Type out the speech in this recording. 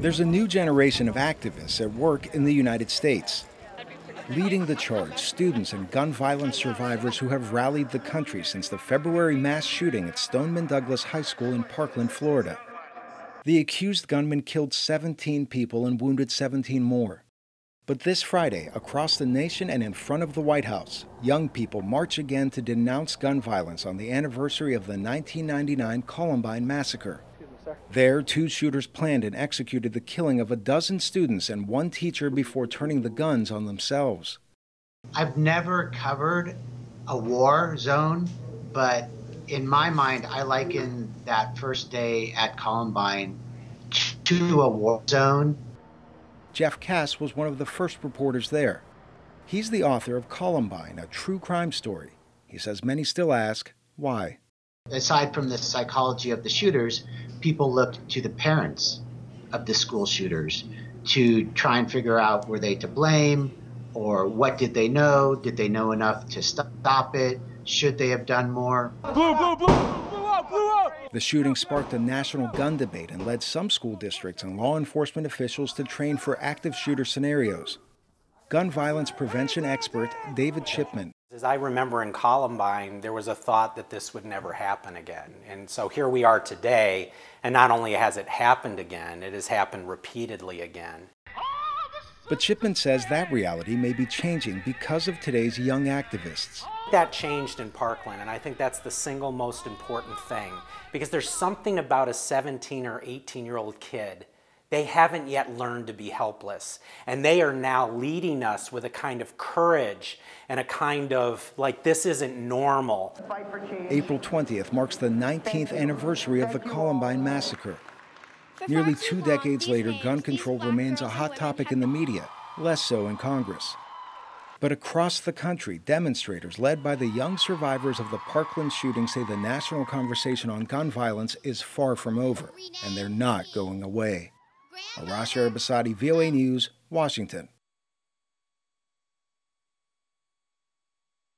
There's a new generation of activists at work in the United States. Leading the charge, students and gun violence survivors who have rallied the country since the February mass shooting at Stoneman Douglas High School in Parkland, Florida. The accused gunman killed 17 people and wounded 17 more. But this Friday, across the nation and in front of the White House, young people march again to denounce gun violence on the anniversary of the 1999 Columbine Massacre. There, two shooters planned and executed the killing of a dozen students and one teacher before turning the guns on themselves. I've never covered a war zone, but in my mind, I liken that first day at Columbine to a war zone. Jeff Cass was one of the first reporters there. He's the author of Columbine, a true crime story. He says many still ask, why? Aside from the psychology of the shooters, people looked to the parents of the school shooters to try and figure out, were they to blame, or what did they know? Did they know enough to stop it? Should they have done more? Blue, blue, blue, blue up, blue up. The shooting sparked a national gun debate and led some school districts and law enforcement officials to train for active shooter scenarios. Gun violence prevention expert David Chipman. As I remember in Columbine, there was a thought that this would never happen again. And so here we are today, and not only has it happened again, it has happened repeatedly again. But Chipman says that reality may be changing because of today's young activists. That changed in Parkland, and I think that's the single most important thing, because there's something about a 17 or 18-year-old kid. They haven't yet learned to be helpless, and they are now leading us with a kind of courage and a kind of, like, this isn't normal. April 20th marks the 19th anniversary of the Columbine Massacre. Nearly 2 decades later, gun control remains a hot topic in the media, less so in Congress. But across the country, demonstrators led by the young survivors of the Parkland shooting say the national conversation on gun violence is far from over, and they're not going away. Arash, Arabasadi, VOA News, Washington.